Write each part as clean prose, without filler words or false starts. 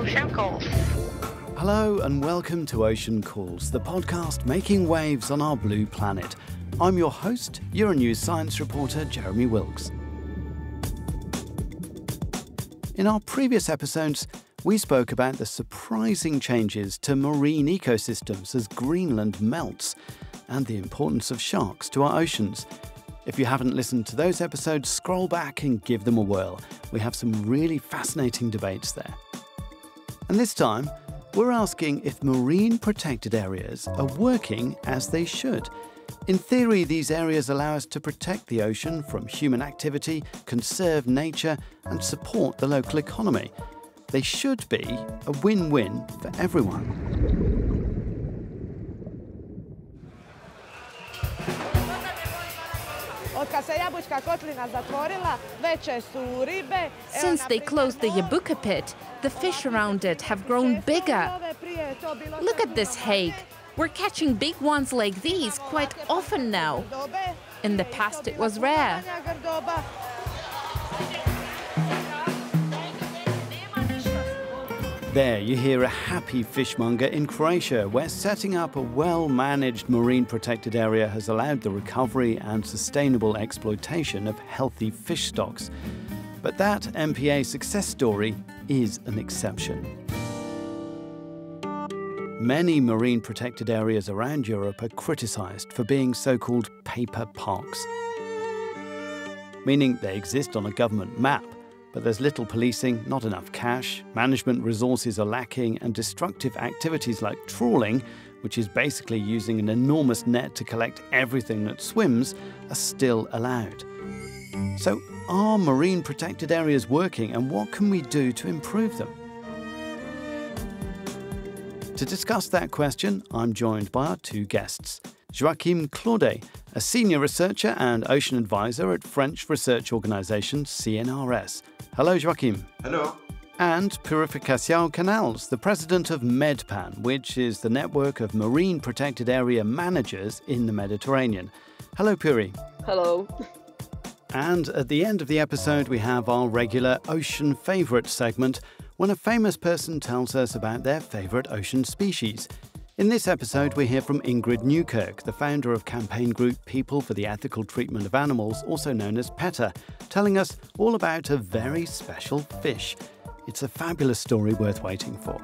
Ocean Calls. Hello and welcome to Ocean Calls, the podcast making waves on our blue planet. I'm your host, Euronews science reporter Jeremy Wilks. In our previous episodes, we spoke about the surprising changes to marine ecosystems as Greenland melts and the importance of sharks to our oceans. If you haven't listened to those episodes, scroll back and give them a whirl. We have some really fascinating debates there. And this time, we're asking if marine protected areas are working as they should. In theory, these areas allow us to protect the ocean from human activity, conserve nature, and support the local economy. They should be a win-win for everyone. Since they closed the Jabuka pit, the fish around it have grown bigger. Look at this hake. We're catching big ones like these quite often now. In the past, it was rare. There you hear a happy fishmonger in Croatia, where setting up a well-managed marine protected area has allowed the recovery and sustainable exploitation of healthy fish stocks. But that MPA success story is an exception. Many marine protected areas around Europe are criticised for being so-called paper parks, meaning they exist on a government map, but there's little policing, not enough cash, management resources are lacking, and destructive activities like trawling, which is basically using an enormous net to collect everything that swims, are still allowed. So, are marine protected areas working, and what can we do to improve them? To discuss that question, I'm joined by our two guests. Joachim Claudet, a senior researcher and ocean advisor at French research organisation CNRS. Hello, Joachim. Hello. And Purificació Canals, the president of MedPAN, which is the network of marine protected area managers in the Mediterranean. Hello, Puri. Hello. And at the end of the episode, we have our regular Ocean Favourite segment, when a famous person tells us about their favourite ocean species. In this episode, we hear from Ingrid Newkirk, the founder of campaign group People for the Ethical Treatment of Animals, also known as PETA, telling us all about a very special fish. It's a fabulous story worth waiting for.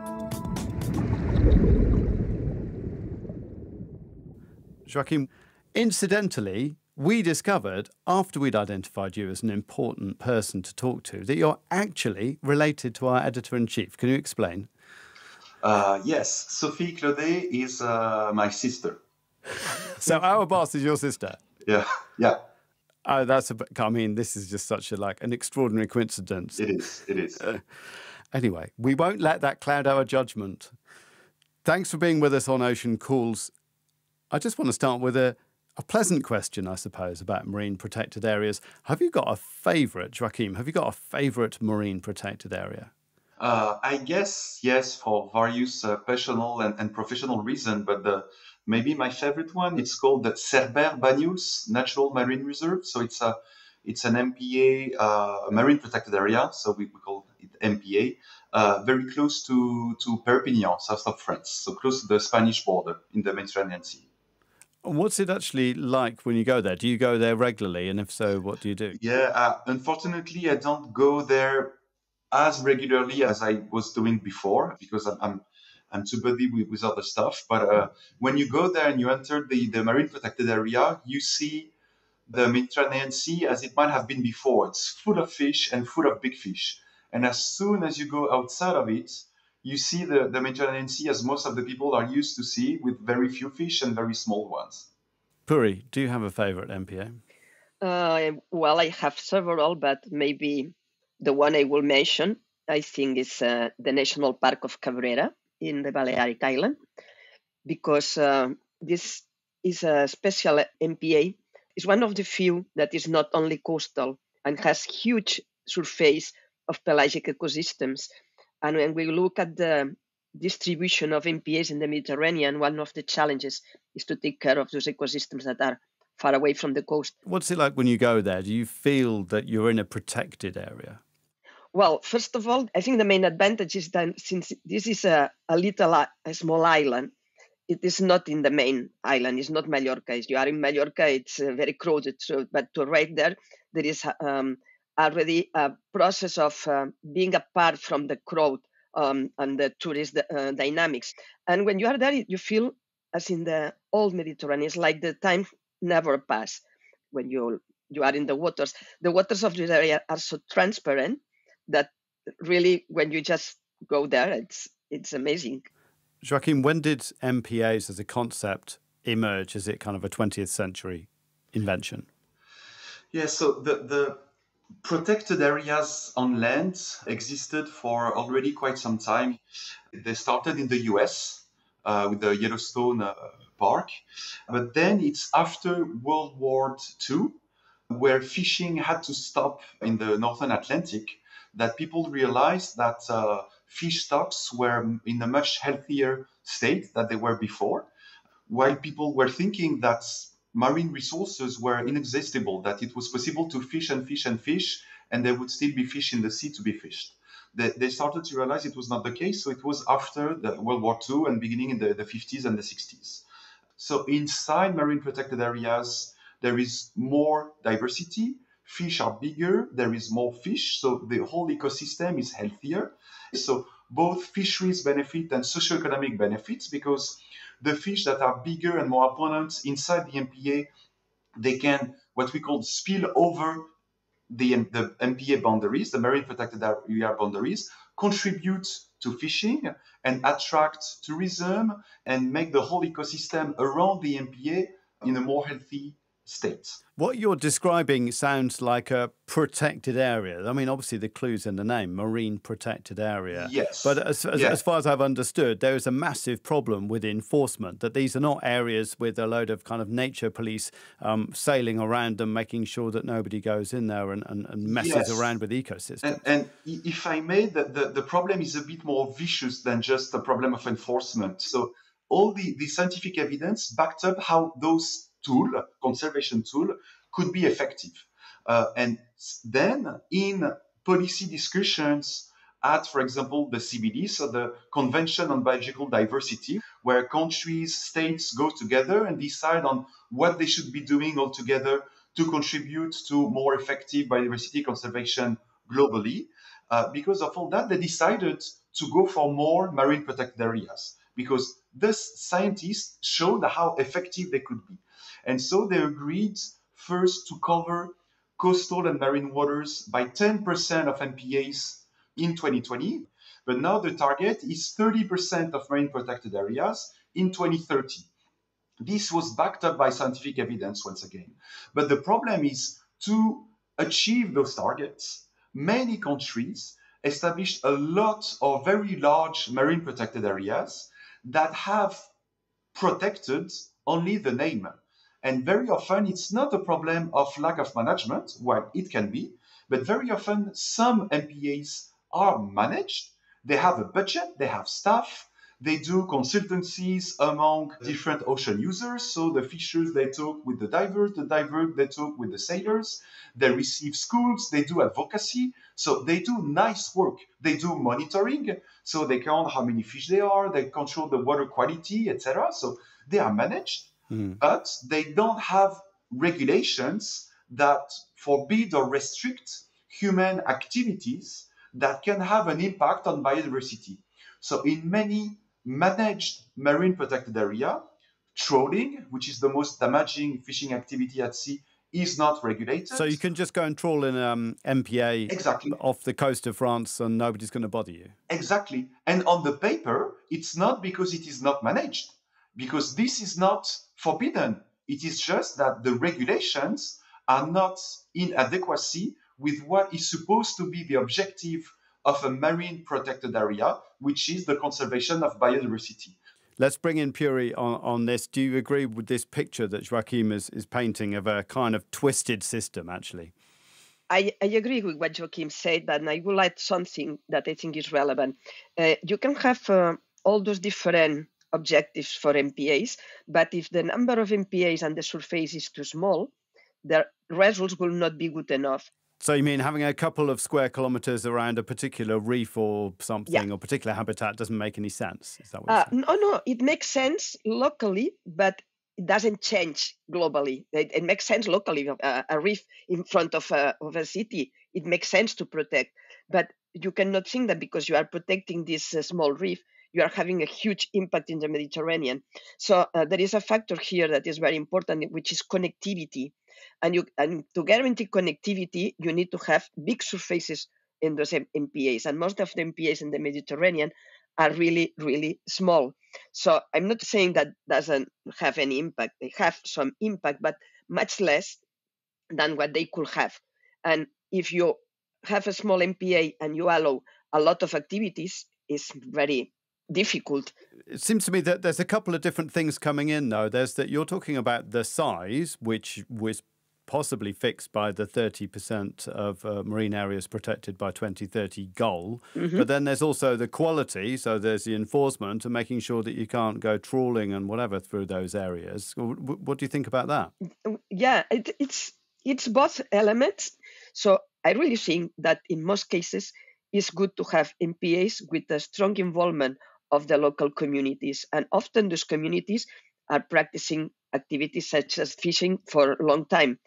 Joachim, incidentally, we discovered, after we'd identified you as an important person to talk to, that you're actually related to our editor-in-chief. Can you explain? Yes, Sophie Claudet is my sister. So our boss is your sister? Yeah. Oh, this is just such an extraordinary coincidence. It is. Anyway, we won't let that cloud our judgment. Thanks for being with us on Ocean Calls. I just want to start with a pleasant question, I suppose, about marine protected areas. Have you got a favourite, Joachim? Have you got a favourite marine protected area? I guess, yes, for various personal and professional reasons, but maybe my favorite one, it's called the Cerber-Banyuls Natural Marine Reserve. So it's an MPA, a marine protected area, so we call it MPA, very close to Perpignan, south of France, so close to the Spanish border in the Mediterranean Sea. What's it actually like when you go there? Do you go there regularly? And if so, what do you do? Yeah, unfortunately, I don't go there as regularly as I was doing before because I'm too busy with other stuff. But when you go there and you enter the marine protected area, you see the Mediterranean Sea as it might have been before. It's full of fish and full of big fish. And as soon as you go outside of it, you see the Mediterranean Sea as most of the people are used to see, with very few fish and very small ones. Puri, do you have a favourite MPA? Well, I have several, but maybe the one I will mention, I think, is the National Park of Cabrera in the Balearic Island, because this is a special MPA. It's one of the few that is not only coastal and has huge surface of pelagic ecosystems. And when we look at the distribution of MPAs in the Mediterranean, one of the challenges is to take care of those ecosystems that are far away from the coast. What's it like when you go there? Do you feel that you're in a protected area? Well, first of all, I think the main advantage is that since this is a small island, it is not in the main island. It's not Mallorca. If you are in Mallorca, it's very crowded. So, but to arrive there is already a process of being apart from the crowd and the tourist dynamics. And when you are there, you feel as in the old Mediterranean. It's like the time never passed when you are in the waters. The waters of this area are so transparent that really, when you just go there, it's amazing. Joachim, when did MPAs as a concept emerge? Is it kind of a 20th century invention? Yeah, so the protected areas on land existed for already quite some time. They started in the US with the Yellowstone Park, but then it's after World War II, where fishing had to stop in the Northern Atlantic, that people realized that fish stocks were in a much healthier state than they were before, while people were thinking that marine resources were inexhaustible, that it was possible to fish and fish and fish, and there would still be fish in the sea to be fished. They started to realize it was not the case, so it was after the World War II and beginning in the 50s and the 60s. So inside marine protected areas, there is more diversity. Fish are bigger, there is more fish, so the whole ecosystem is healthier. So both fisheries benefit and socioeconomic benefits, because the fish that are bigger and more abundant inside the MPA, they can, what we call, spill over the MPA boundaries, the marine protected area boundaries, contribute to fishing and attract tourism and make the whole ecosystem around the MPA in a more healthy state. What you're describing sounds like a protected area. I mean, obviously the clue's in the name, marine protected area. Yes. But as far as I've understood, there is a massive problem with enforcement, that these are not areas with a load of kind of nature police sailing around them, making sure that nobody goes in there and messes around with ecosystems. And if I may, the problem is a bit more vicious than just a problem of enforcement. So all the scientific evidence backed up how those conservation tool could be effective. And then in policy discussions at, for example, the CBD, so the Convention on Biological Diversity, where countries, states go together and decide on what they should be doing all together to contribute to more effective biodiversity conservation globally. Because of all that, they decided to go for more marine protected areas, because the scientists showed how effective they could be. And so they agreed first to cover coastal and marine waters by 10% of MPAs in 2020. But now the target is 30% of marine protected areas in 2030. This was backed up by scientific evidence once again. But the problem is, to achieve those targets, many countries established a lot of very large marine protected areas that have protected only the name. And very often it's not a problem of lack of management, while it can be, but very often some MPAs are managed. They have a budget, they have staff, they do consultancies among different ocean users. So the fishers, they talk with the divers, they talk with the sailors, they receive schools, they do advocacy. So they do nice work. They do monitoring, so they count how many fish there are, they control the water quality, etc. So they are managed. But they don't have regulations that forbid or restrict human activities that can have an impact on biodiversity. So in many managed marine protected area, trawling, which is the most damaging fishing activity at sea, is not regulated. So you can just go and trawl in MPA off the coast of France and nobody's going to bother you. Exactly. And on the paper, it's not because it is not managed, because this is not forbidden. It is just that the regulations are not in adequacy with what is supposed to be the objective of a marine protected area, which is the conservation of biodiversity. Let's bring in Puri on this. Do you agree with this picture that Joachim is painting of a kind of twisted system, actually? I agree with what Joachim said, but I will add something that I think is relevant. You can have all those different objectives for MPAs, but if the number of MPAs and the surface is too small, the results will not be good enough. So you mean having a couple of square kilometres around a particular reef or something, or particular habitat doesn't make any sense? Is that what you're saying? No, it makes sense locally, but it doesn't change globally. It makes sense locally. A reef in front of a city, it makes sense to protect. But you cannot think that because you are protecting this small reef, you are having a huge impact in the Mediterranean. So there is a factor here that is very important, which is connectivity. And to guarantee connectivity, you need to have big surfaces in those MPAs. And most of the MPAs in the Mediterranean are really, really small. So I'm not saying that doesn't have any impact. They have some impact, but much less than what they could have. And if you have a small MPA and you allow a lot of activities, it's very difficult. It seems to me that there's a couple of different things coming in, though. There's that you're talking about the size, which was possibly fixed by the 30% of marine areas protected by 2030 goal. But then there's also the quality. So there's the enforcement and making sure that you can't go trawling and whatever through those areas. What do you think about that? Yeah, it's both elements. So I really think that in most cases, it's good to have MPAs with a strong involvement of the local communities. And often those communities are practicing activities such as fishing for a long time.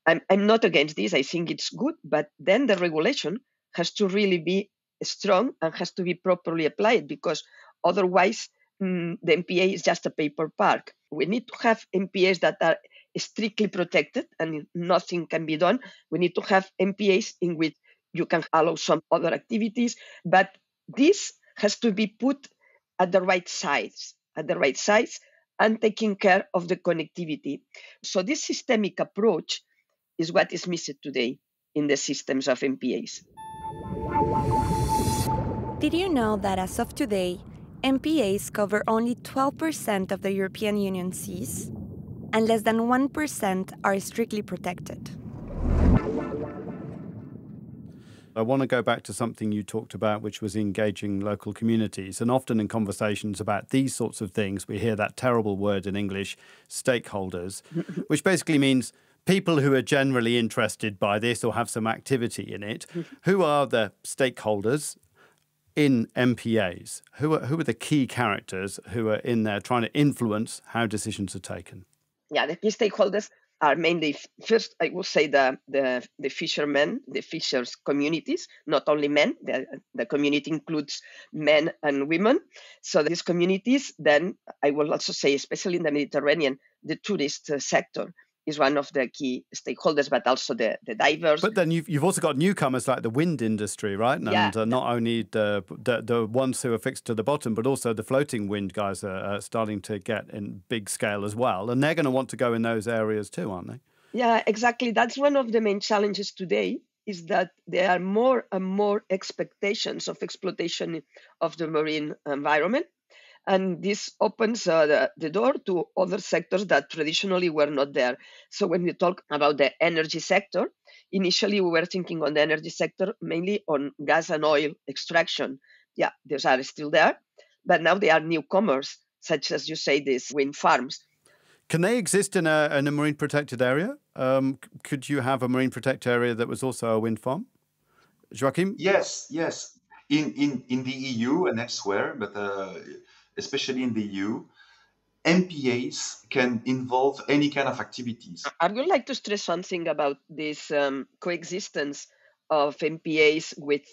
I'm not against this. I think it's good, but then the regulation has to really be strong and has to be properly applied, because otherwise the MPA is just a paper park. We need to have MPAs that are strictly protected and nothing can be done. We need to have MPAs in which you can allow some other activities, but this has to be put at the right size, and taking care of the connectivity. So this systemic approach is what is missing today in the systems of MPAs. Did you know that as of today, MPAs cover only 12% of the European Union seas, and less than 1% are strictly protected? I want to go back to something you talked about, which was engaging local communities. And often in conversations about these sorts of things, we hear that terrible word in English, stakeholders, which basically means people who are generally interested by this or have some activity in it. Who are the stakeholders in MPAs? Who are the key characters who are in there trying to influence how decisions are taken? Yeah, the key stakeholders are mainly, first, I would say the fishermen, the fishers communities, not only men. The community includes men and women. So these communities, then I will also say, especially in the Mediterranean, the tourist sector is one of the key stakeholders, but also the divers. But then you've also got newcomers like the wind industry, right? And not only the ones who are fixed to the bottom, but also the floating wind guys are starting to get in big scale as well. And they're going to want to go in those areas too, aren't they? Yeah, exactly. That's one of the main challenges today, is that there are more and more expectations of exploitation of the marine environment. And this opens the door to other sectors that traditionally were not there. So when we talk about the energy sector, initially we were thinking on the energy sector mainly on gas and oil extraction. Yeah, those are still there, but now they are newcomers, such as you say, these wind farms. Can they exist in a marine protected area? Could you have a marine protected area that was also a wind farm? Joachim? Yes. In the EU and elsewhere, but especially in the EU, MPAs can involve any kind of activities. I would like to stress something about this coexistence of MPAs with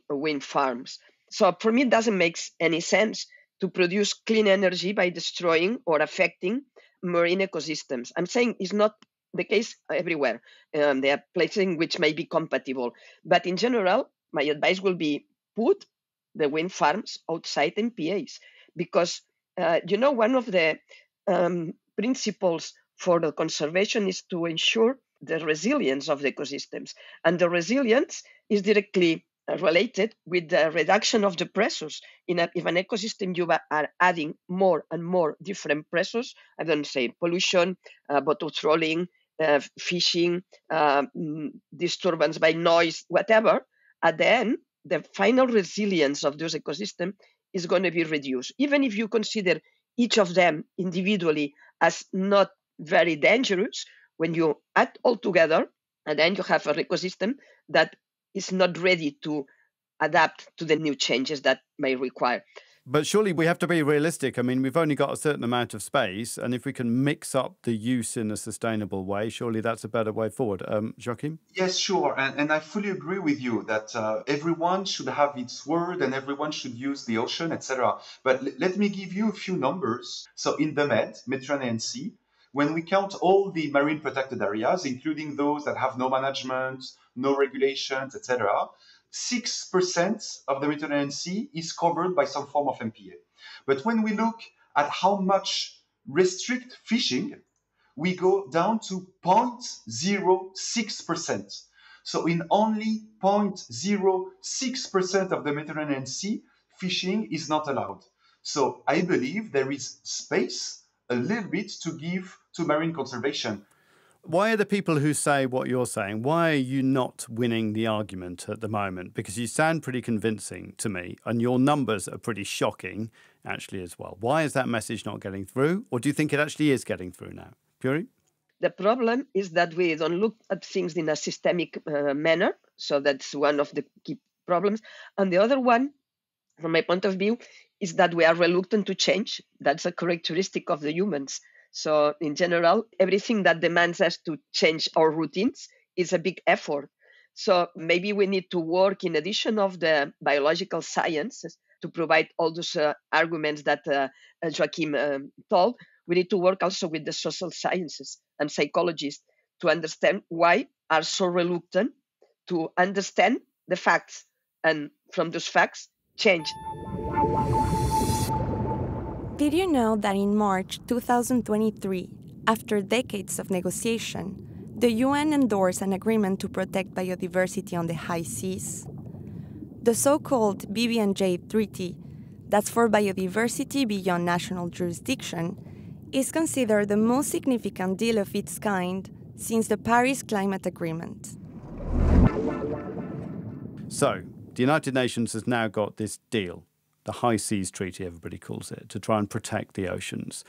wind farms. So for me, it doesn't make any sense to produce clean energy by destroying or affecting marine ecosystems. I'm saying it's not the case everywhere. There are places in which may be compatible. But in general, my advice will be put the wind farms outside MPAs. Because, one of the principles for the conservation is to ensure the resilience of the ecosystems. And the resilience is directly related with the reduction of the pressures. If an ecosystem you are adding more and more different pressures, I don't say pollution, bottom trawling, fishing, disturbance by noise, whatever, at the end, the final resilience of those ecosystems is going to be reduced. Even if you consider each of them individually as not very dangerous, when you add all together, And then you have an ecosystem that is not ready to adapt to the new changes that may require. But surely we have to be realistic. I mean, we've only got a certain amount of space, and if we can mix up the use in a sustainable way, surely that's a better way forward. Joachim? Yes, sure. And I fully agree with you that everyone should have its word and everyone should use the ocean, etc. But let me give you a few numbers. So in the Mediterranean Sea, when we count all the marine protected areas, including those that have no management, no regulations, etc., 6% of the Mediterranean Sea is covered by some form of MPA. But when we look at how much restrict fishing, we go down to 0.06%. So in only 0.06% of the Mediterranean Sea, fishing is not allowed. So I believe there is space a little bit to give to marine conservation. Why are the people who say what you're saying, why are you not winning the argument at the moment? Because you sound pretty convincing to me, and your numbers are pretty shocking, actually, as well. Why is that message not getting through? Or do you think it actually is getting through now? Puri? The problem is that we don't look at things in a systemic manner. So that's one of the key problems. And the other one, from my point of view, is that we are reluctant to change. That's a characteristic of the humans. So in general, everything that demands us to change our routines is a big effort. So maybe we need to work in addition of the biological sciences to provide all those arguments that Joachim told. We need to work also with the social sciences and psychologists to understand why are so reluctant to understand the facts, and from those facts, change. Did you know that in March 2023, after decades of negotiation, the UN endorsed an agreement to protect biodiversity on the high seas? The so-called BBNJ Treaty, that's for biodiversity beyond national jurisdiction, is considered the most significant deal of its kind since the Paris Climate Agreement. So, the United Nations has now got this deal, the High Seas Treaty, everybody calls it, to try and protect the oceans.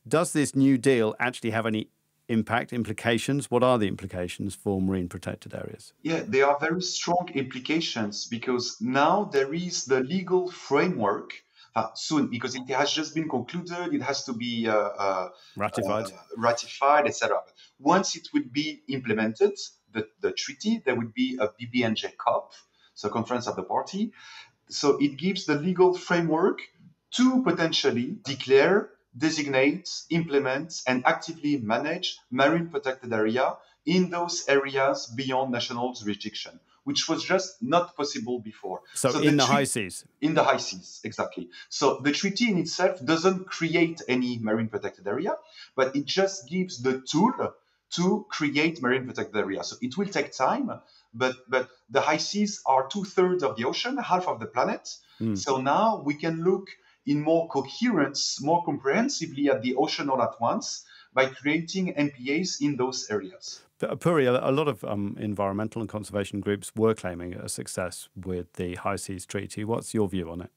Does this new deal actually have any implications? What are the implications for marine protected areas? Yeah, there are very strong implications because now there is the legal framework soon, because it has just been concluded, it has to be ratified, etc. Once it will be implemented, the treaty, there will be a BBNJ COP, so Conference of the Party. So it gives the legal framework to potentially declare, designate, implement, and actively manage marine protected area in those areas beyond national jurisdiction, which was just not possible before. So in the high seas? In the high seas, exactly. So the treaty in itself doesn't create any marine protected area, but it just gives the tool to create marine protected area. So it will take time, but the high seas are 2/3 of the ocean, half of the planet. So now we can look in more coherence, more comprehensively at the ocean all at once by creating MPAs in those areas. Puri, a lot of environmental and conservation groups were claiming a success with the High Seas Treaty. What's your view on it?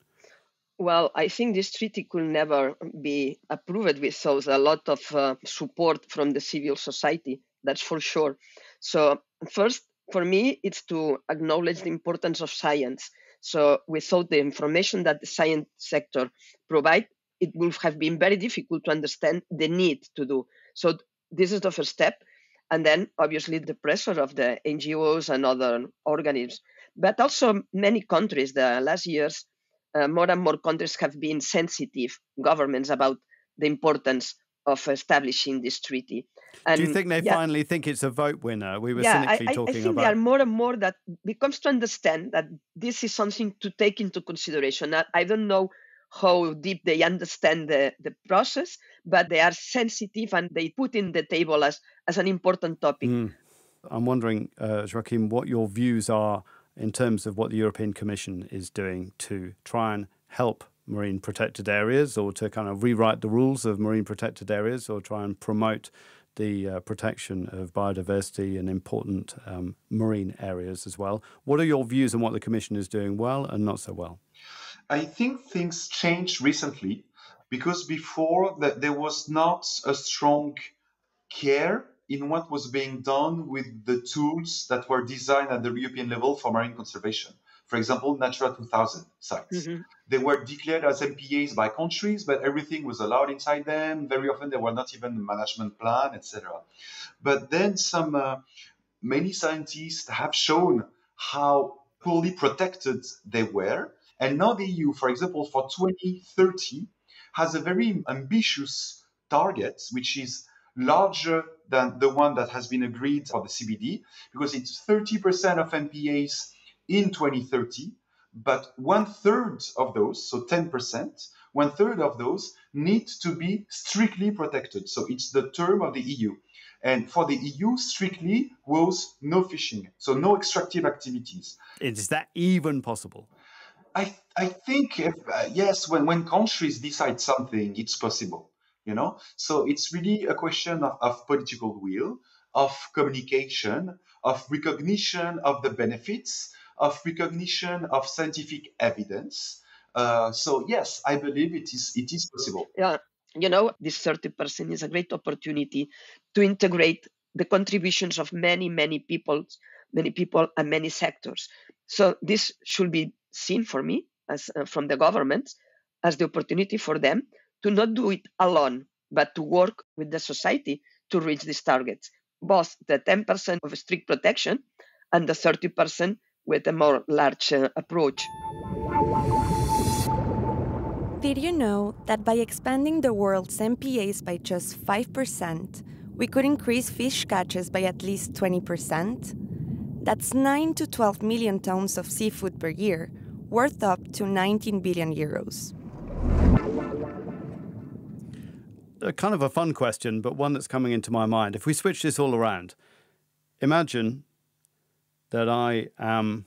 Well, I think this treaty could never be approved without a lot of support from the civil society, that's for sure. So first, for me, it's to acknowledge the importance of science. So without the information that the science sector provides, it would have been very difficult to understand the need to do. So this is the first step. And then obviously the pressure of the NGOs and other organisms, but also many countries, the last years, more and more countries have been sensitive, governments, about the importance of establishing this treaty. And do you think they finally think it's a vote winner? We were cynically talking about... I think there are more and more that becomes to understand that this is something to take into consideration. I don't know how deep they understand the process, but they are sensitive and they put in the table as an important topic. I'm wondering, Joachim, what your views are in terms of what the European Commission is doing to try and help marine protected areas, or to kind of rewrite the rules of marine protected areas, or try and promote the protection of biodiversity and important marine areas as well. What are your views on what the Commission is doing well and not so well? I think things changed recently because before that there was not a strong care in what was being done with the tools that were designed at the European level for marine conservation. For example, Natura 2000 sites. Mm-hmm. They were declared as MPAs by countries, but everything was allowed inside them. Very often, there were not even a management plan, etc. But then many scientists have shown how poorly protected they were. And now the EU, for example, for 2030, has a very ambitious target, which is larger than the one that has been agreed for the CBD, because it's 30% of MPAs in 2030, but 1/3 of those, so 10%, 1/3 of those need to be strictly protected. So it's the term of the EU. And for the EU, strictly was no fishing, so no extractive activities. Is that even possible? I think, yes, when countries decide something, it's possible, So it's really a question of political will, of communication, of recognition of the benefits, of recognition of scientific evidence. So yes, I believe it is possible. Yeah, this 30% is a great opportunity to integrate the contributions of many people and many sectors. So this should be seen for me as from the government as the opportunity for them to not do it alone, but to work with the society to reach these targets, both the 10% of strict protection and the 30% with a more large approach. Did you know that by expanding the world's MPAs by just 5%, we could increase fish catches by at least 20%? That's 9 to 12 million tons of seafood per year, worth up to 19 billion euros. Kind of a fun question, but one that's coming into my mind. If we switch this all around, imagine that I am,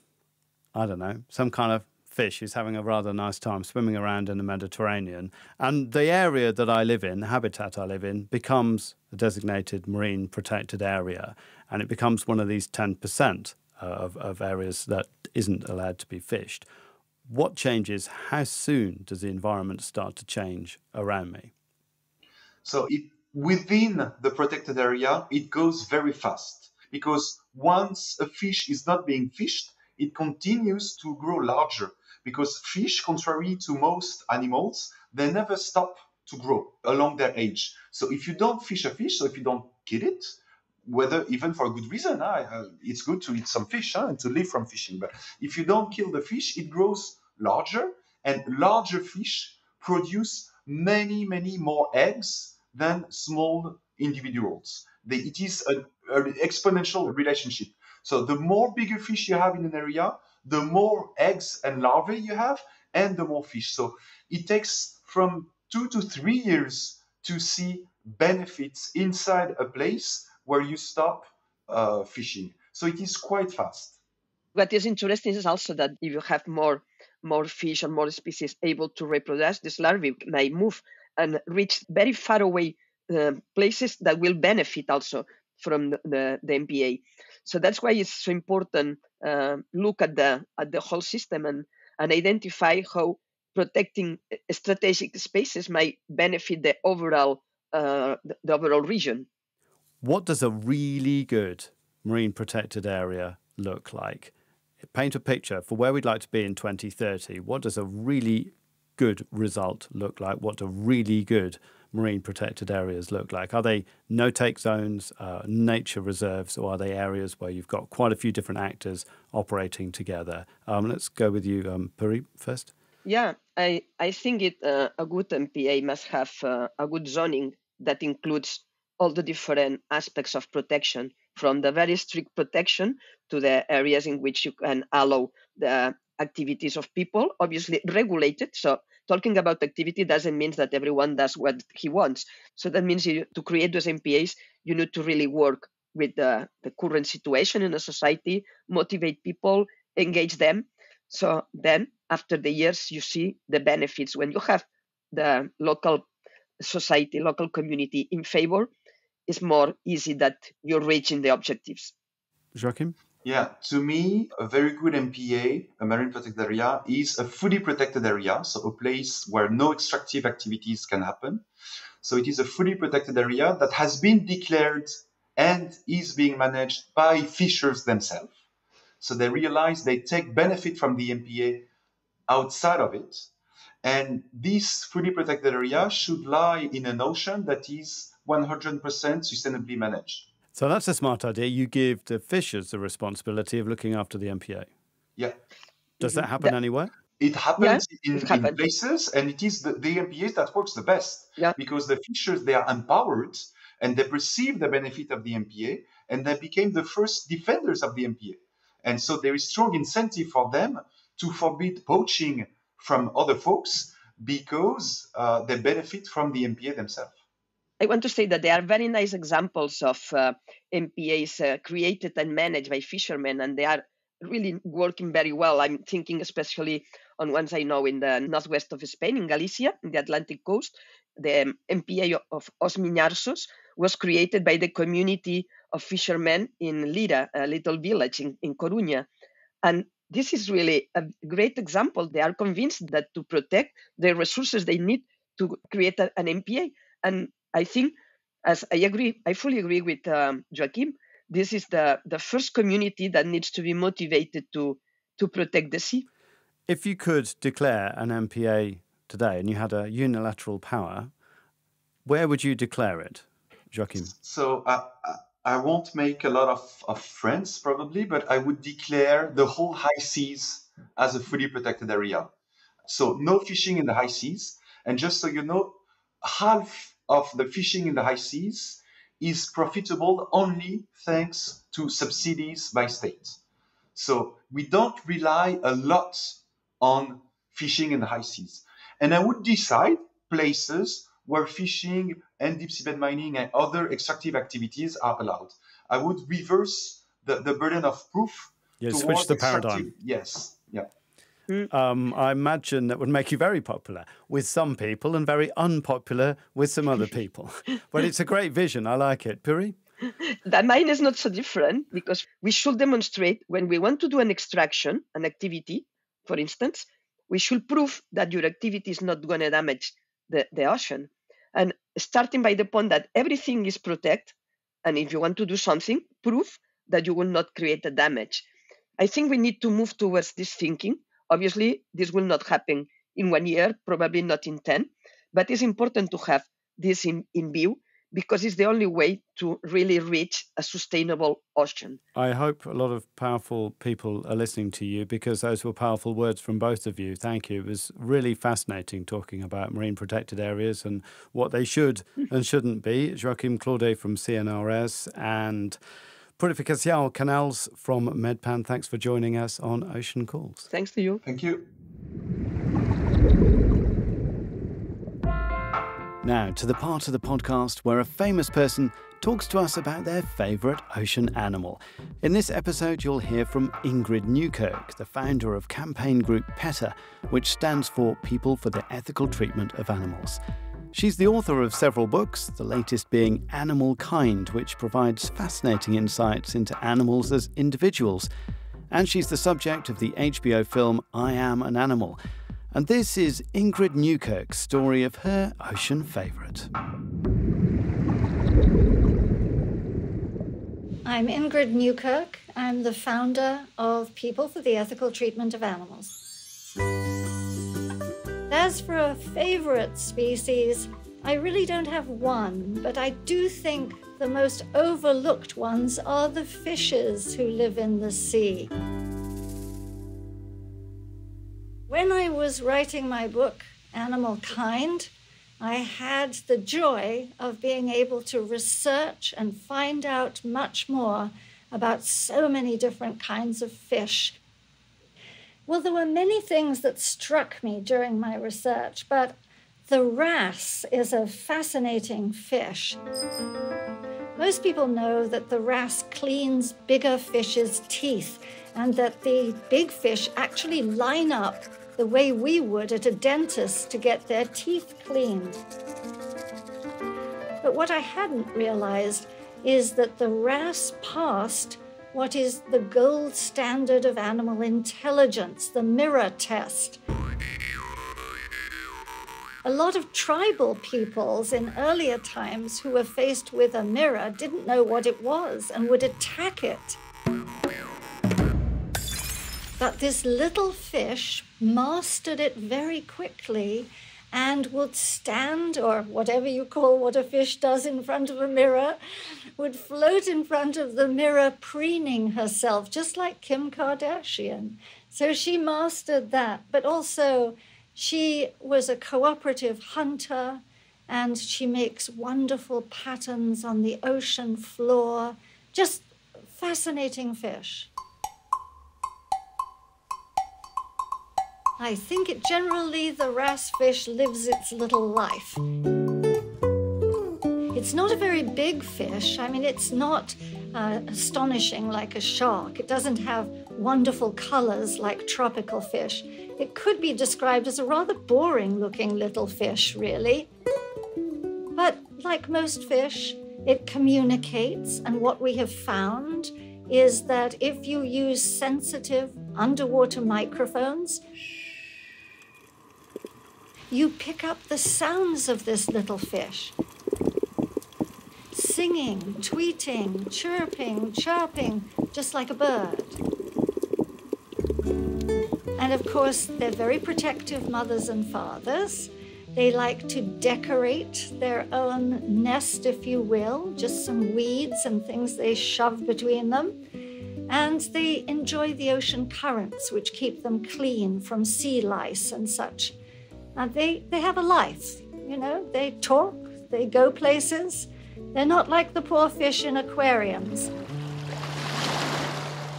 I don't know, some kind of fish who's having a rather nice time swimming around in the Mediterranean, and the area that I live in, the habitat I live in, becomes a designated marine protected area, and it becomes one of these 10% of areas that isn't allowed to be fished. What changes? How soon does the environment start to change around me? So within the protected area, it goes very fast, because once a fish is not being fished, it continues to grow larger, because fish, contrary to most animals, they never stop to grow along their age. So if you don't fish a fish, so if you don't kill it, whether even for a good reason, it's good to eat some fish and to live from fishing. But if you don't kill the fish, it grows larger, and larger fish produce many more eggs than small individuals. It is an exponential relationship. So the more bigger fish you have in an area, the more eggs and larvae you have, and the more fish. So it takes from 2 to 3 years to see benefits inside a place where you stop fishing. So it is quite fast. What is interesting is also that if you have more fish or more species able to reproduce, this larvae may move and reach very far away places that will benefit also from the MPA. So that's why it's so important look at the whole system and identify how protecting strategic spaces might benefit the overall region. What does a really good marine protected area look like? Paint a picture for where we'd like to be in 2030. What does a really good result look like? What do really good marine protected areas look like? Are they no-take zones, nature reserves, or are they areas where you've got quite a few different actors operating together? Let's go with you, Puri, first. Yeah, I think a good MPA must have a good zoning that includes all the different aspects of protection, from the very strict protection to the areas in which you can allow the activities of people, obviously regulated. So talking about activity doesn't mean that everyone does what he wants. So that means to create those MPAs, you need to really work with the current situation in the society, motivate people, engage them. So then after the years, you see the benefits. When you have the local society, local community in favor, it's more easy that you're reaching the objectives. Joachim? Yeah, to me, a very good MPA, a marine protected area, is a fully protected area, so a place where no extractive activities can happen. So it is a fully protected area that has been declared and is being managed by fishers themselves. So they realize they take benefit from the MPA outside of it. And this fully protected area should lie in an ocean that is 100% sustainably managed. So that's a smart idea. You give the fishers the responsibility of looking after the MPA. Yeah. Does that happen anywhere? It happens in places, and it is the MPAs that works the best. Yeah. Because the fishers, they are empowered and they perceive the benefit of the MPA, and they became the first defenders of the MPA. And so there is strong incentive for them to forbid poaching from other folks because they benefit from the MPA themselves. I want to say that there are very nice examples of MPAs created and managed by fishermen, and they are really working very well. I'm thinking especially on ones I know in the northwest of Spain, in Galicia, in the Atlantic coast. The MPA of Os Miñarsos was created by the community of fishermen in Lira, a little village in Coruña. And this is really a great example. They are convinced that to protect the resources they need to create an MPA. And I think, as I fully agree with Joachim, this is the first community that needs to be motivated to protect the sea. If you could declare an MPA today and you had a unilateral power, where would you declare it, Joachim? So I won't make a lot of friends probably, but I would declare the whole high seas as a fully protected area. So no fishing in the high seas. And just so you know, half of the fishing in the high seas is profitable only thanks to subsidies by states. So we don't rely a lot on fishing in the high seas. And I would decide places where fishing and deep seabed mining and other extractive activities are allowed. I would reverse the burden of proof. Yeah, switch the paradigm. Yes, yeah. I imagine that would make you very popular with some people and very unpopular with some other people. But it's a great vision. I like it. Puri? That mine is not so different, because we should demonstrate when we want to do an extraction, an activity, for instance, we should prove that your activity is not going to damage the ocean. And starting by the point that everything is protected, and if you want to do something, prove that you will not create a damage. I think we need to move towards this thinking. Obviously, this will not happen in 1 year, probably not in 10, but it's important to have this in view, because it's the only way to really reach a sustainable ocean. I hope a lot of powerful people are listening to you, because those were powerful words from both of you. Thank you. It was really fascinating talking about marine protected areas and what they should and shouldn't be. Joachim Claudet from CNRS and Purificació Canals from MedPAN. Thanks for joining us on Ocean Calls. Thanks to you. Thank you. Now, to the part of the podcast where a famous person talks to us about their favourite ocean animal. In this episode, you'll hear from Ingrid Newkirk, the founder of campaign group PETA, which stands for People for the Ethical Treatment of Animals. She's the author of several books, the latest being Animal Kind, which provides fascinating insights into animals as individuals. And she's the subject of the HBO film I Am an Animal. And this is Ingrid Newkirk's story of her ocean favourite. I'm Ingrid Newkirk. I'm the founder of People for the Ethical Treatment of Animals. As for a favourite species, I really don't have one, but I do think the most overlooked ones are the fishes who live in the sea. When I was writing my book, Animal Kind, I had the joy of being able to research and find out much more about so many different kinds of fish. Well, there were many things that struck me during my research, but the wrasse is a fascinating fish. Most people know that the wrasse cleans bigger fish's teeth, and that the big fish actually line up the way we would at a dentist to get their teeth cleaned. But what I hadn't realized is that the wrasse passed what is the gold standard of animal intelligence, the mirror test. A lot of tribal peoples in earlier times who were faced with a mirror didn't know what it was and would attack it. But this little fish mastered it very quickly and would stand, or whatever you call what a fish does in front of a mirror, would float in front of the mirror preening herself, just like Kim Kardashian. So she mastered that, but also she was a cooperative hunter, and she makes wonderful patterns on the ocean floor. Just fascinating fish. I think generally the wrasse fish lives its little life. It's not a very big fish. I mean, it's not astonishing like a shark. It doesn't have wonderful colors like tropical fish. It could be described as a rather boring-looking little fish, really. But like most fish, it communicates, and what we have found is that if you use sensitive underwater microphones, you pick up the sounds of this little fish. Singing, tweeting, chirping, chirping, just like a bird. And of course, they're very protective mothers and fathers. They like to decorate their own nest, if you will, just some weeds and things they shove between them. And they enjoy the ocean currents, which keep them clean from sea lice and such. And they have a life, you know, they talk, they go places. They're not like the poor fish in aquariums.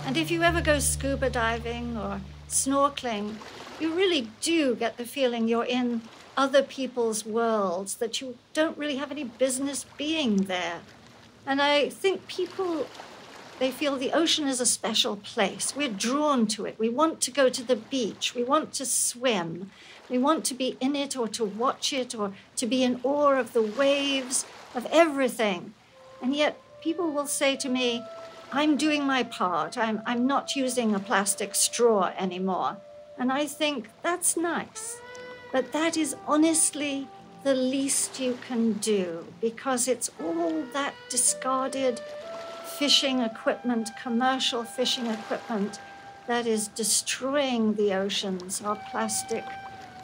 And if you ever go scuba diving or snorkeling, you really do get the feeling you're in other people's worlds, that you don't really have any business being there. And I think people, they feel the ocean is a special place. We're drawn to it. We want to go to the beach. We want to swim. We want to be in it or to watch it or to be in awe of the waves, of everything. And yet people will say to me, I'm doing my part. I'm not using a plastic straw anymore. And I think that's nice. But that is honestly the least you can do, because it's all that discarded fishing equipment, commercial fishing equipment, that is destroying the oceans. Our plastic,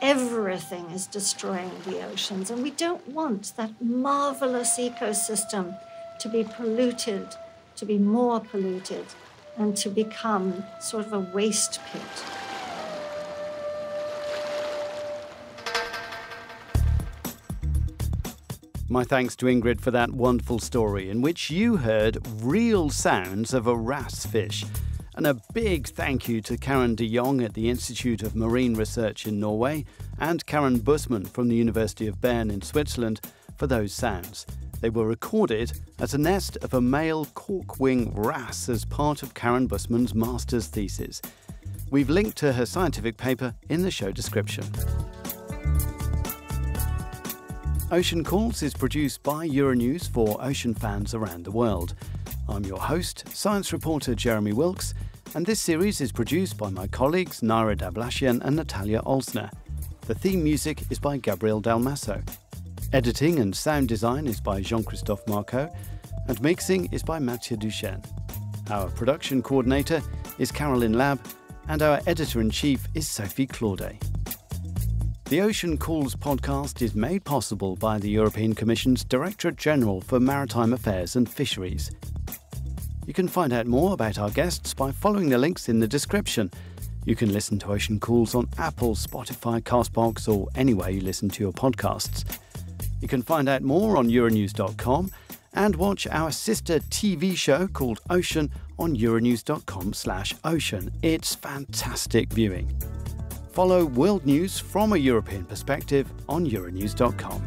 everything is destroying the oceans. And we don't want that marvelous ecosystem to be polluted, to be more polluted, and to become sort of a waste pit. My thanks to Ingrid for that wonderful story in which you heard real sounds of a wrasse fish. And a big thank you to Karen de Jong at the Institute of Marine Research in Norway and Karen Bussmann from the University of Bern in Switzerland for those sounds. They were recorded at a nest of a male cork-wing wrasse as part of Karen Bussmann's master's thesis. We've linked to her scientific paper in the show description. Ocean Calls is produced by Euronews for ocean fans around the world. I'm your host, science reporter Jeremy Wilks, and this series is produced by my colleagues Naira Davlashyan and Natalia Olsner. The theme music is by Gabriel Dalmasso. Editing and sound design is by Jean-Christophe Marceau, and mixing is by Mathieu Duchesne. Our production coordinator is Caroline Lab, and our editor-in-chief is Sophie Claudet. The Ocean Calls podcast is made possible by the European Commission's Directorate General for Maritime Affairs and Fisheries. You can find out more about our guests by following the links in the description. You can listen to Ocean Calls on Apple, Spotify, Castbox, or anywhere you listen to your podcasts. You can find out more on euronews.com and watch our sister TV show called Ocean on euronews.com/ocean. It's fantastic viewing. Follow world news from a European perspective on euronews.com.